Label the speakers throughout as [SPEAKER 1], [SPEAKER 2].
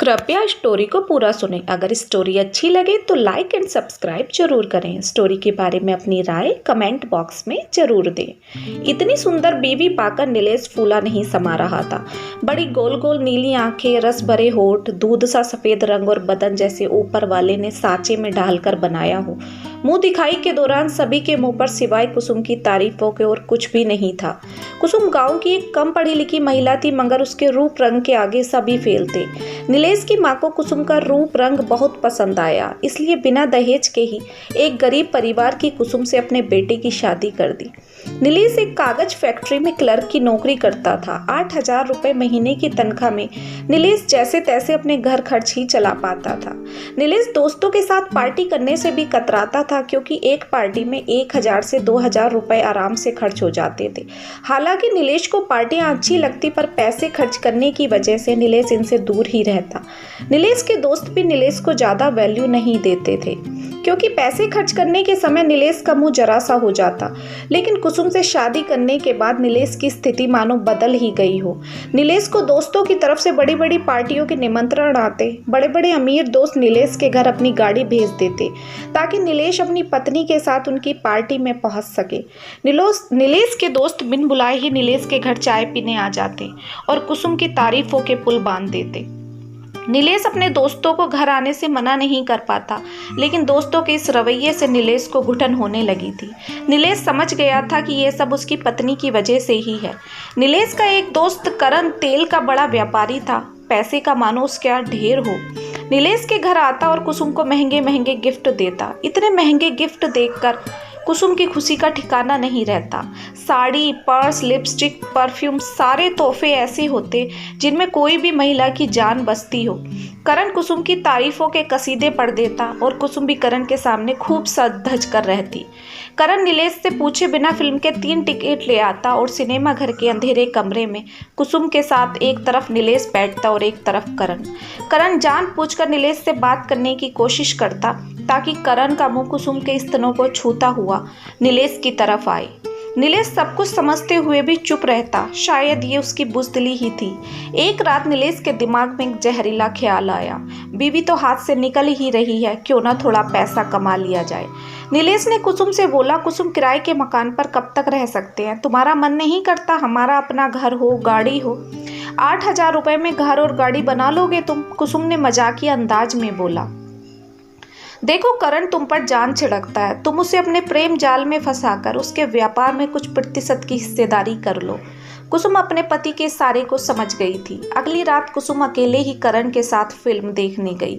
[SPEAKER 1] कृपया स्टोरी को पूरा सुनें। अगर स्टोरी अच्छी लगे तो लाइक एंड सब्सक्राइब जरूर करें। स्टोरी के बारे में अपनी राय कमेंट बॉक्स में जरूर दें। इतनी सुंदर बीवी पाकर नीलेश फूला नहीं समा रहा था। बड़ी गोल गोल नीली आंखें, रस भरे होठ, दूध सा सफेद रंग और बदन जैसे ऊपर वाले ने सांचे में ढालकर बनाया हो। मुंह दिखाई के दौरान सभी के मुंह पर सिवाय कुसुम की तारीफों के और कुछ भी नहीं था। कुसुम गांव की एक कम पढ़ी लिखी महिला थी, मगर उसके रूप रंग के आगे सभी फेल थे। नीलेश की मां को कुसुम का रूप रंग बहुत पसंद आया, इसलिए बिना दहेज के ही एक गरीब परिवार की कुसुम से अपने बेटे की शादी कर दी। नीलेश एक कागज फैक्ट्री में क्लर्क की नौकरी करता था। 8,000 रुपए महीने की तनख्वाह में नीलेश जैसे तैसे अपने घर खर्च ही चला पाता था। नीलेश दोस्तों के साथ पार्टी करने से भी कतराता था, क्योंकि एक पार्टी में 1,000 से 2,000 रुपए आराम से खर्च हो जाते थे। हालांकि नीलेश को पार्टियां अच्छी लगती, पर पैसे खर्च करने की वजह से नीलेश इनसे दूर ही रहता। नीलेश के दोस्त भी नीलेश को ज्यादा वैल्यू नहीं देते थे, क्योंकि पैसे खर्च करने के समय नीलेश का मुंह जरा सा हो जाता। लेकिन कुसुम से शादी करने के बाद नीलेश की स्थिति मानो बदल ही गई हो। नीलेश को दोस्तों की तरफ से बड़ी बड़ी पार्टियों के निमंत्रण आते। बड़े बड़े अमीर दोस्त नीलेश के घर अपनी गाड़ी भेज देते, ताकि नीलेश अपनी पत्नी के साथ उनकी पार्टी में पहुंच सके। नीलेश के दोस्त बिन बुलाए ही नीलेश के घर चाय पीने आ जाते और कुसुम की तारीफों के पुल बांध देते। नीलेश अपने दोस्तों को घर आने से मना नहीं कर पाता, लेकिन दोस्तों के इस रवैये से नीलेश को घुटन होने लगी थी। नीलेश समझ गया था कि ये सब उसकी पत्नी की वजह से ही है। नीलेश का एक दोस्त करण तेल का बड़ा व्यापारी था, पैसे का मानो उसके यहाँ ढेर हो। नीलेश के घर आता और कुसुम को महंगे महंगे गिफ्ट देता। इतने महंगे गिफ्ट देखकर कुसुम की खुशी का ठिकाना नहीं रहता। साड़ी, पर्स, लिपस्टिक, परफ्यूम, सारे तोहफे ऐसे होते जिनमें कोई भी महिला की जान बसती हो। करण कुसुम की तारीफों के कसीदे पढ़ देता और कुसुम भी करण के सामने खूब सज धज कर रहती। करण नीलेश से पूछे बिना फिल्म के 3 टिकट ले आता और सिनेमा घर के अंधेरे कमरे में कुसुम के साथ एक तरफ नीलेश बैठता और एक तरफ करण। करण जानबूझकर नीलेश से बात करने की कोशिश करता, ताकि करण का मुंह कुसुम के स्तनों को छूता हुआ नीलेश की तरफ आए। नीलेश सब कुछ समझते हुए भी चुप रहता। शायद ये उसकी बुज़दिली ही थी। एक रात नीलेश के दिमाग में एक जहरीला ख्याल आया। बीवी तो हाथ से निकल ही रही है, क्यों ना थोड़ा पैसा कमा लिया जाए। नीलेश ने कुसुम से बोला, कुसुम, किराए के मकान पर कब तक रह सकते हैं? तुम्हारा मन नहीं करता हमारा अपना घर हो, गाड़ी हो? 8,000 रुपए में घर और गाड़ी बना लोगे तुम? कुसुम ने मजाकिया अंदाज में बोला। देखो करण तुम पर जान छिड़कता है, तुम उसे अपने प्रेम जाल में फंसाकर उसके व्यापार में कुछ प्रतिशत की हिस्सेदारी कर लो। कुसुम अपने पति के इशारे को समझ गई थी। अगली रात कुसुम अकेले ही करण के साथ फिल्म देखने गई।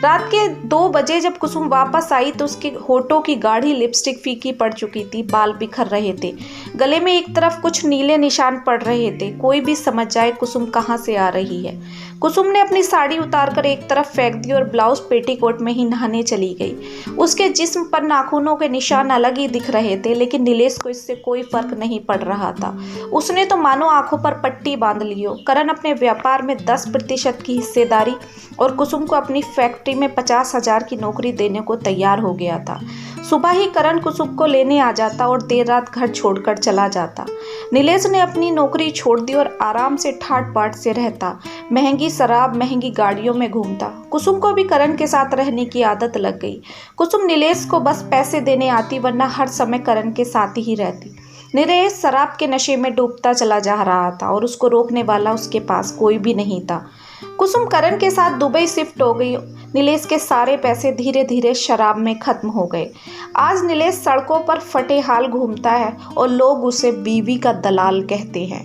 [SPEAKER 1] रात के 2 बजे जब कुसुम वापस आई तो उसके होठों की गाढ़ी लिपस्टिक फीकी पड़ चुकी थी, बाल बिखर रहे थे, गले में एक तरफ कुछ नीले निशान पड़ रहे थे। कोई भी समझ जाए कुसुम कहाँ से आ रही है। कुसुम ने अपनी साड़ी उतारकर एक तरफ फेंक दी और ब्लाउज पेटीकोट में ही नहाने चली गई। उसके जिस्म पर नाखूनों के निशान अलग ही दिख रहे थे, लेकिन नीलेश को इससे कोई फर्क नहीं पड़ रहा था। उसने तो मानो आंखों पर पट्टी बांध ली हो। करण अपने व्यापार में 10% की हिस्सेदारी और कुसुम को अपनी फैक्ट्री में 50,000 की नौकरी देने को तैयार हो गया था। सुबह ही करण कुसुम को लेने आ जाता और देर रात घर छोड़कर चला जाता। नीलेश ने अपनी नौकरी छोड़ दी और आराम से ठाट बाट से रहता। महंगी शराब, महंगी गाड़ियों में घूमता। कुसुम को भी करण के साथ रहने की आदत लग गई। कुसुम नीलेश को बस पैसे देने आती, वरना हर समय करण के साथ ही रहती। नीलेश शराब के नशे में डूबता चला जा रहा था और उसको रोकने वाला उसके पास कोई भी नहीं था। कुसुम करण के साथ दुबई शिफ्ट हो गई। नीलेश के सारे पैसे धीरे धीरे शराब में खत्म हो गए। आज नीलेश सड़कों पर फटे हाल घूमता है और लोग उसे बीवी का दलाल कहते हैं।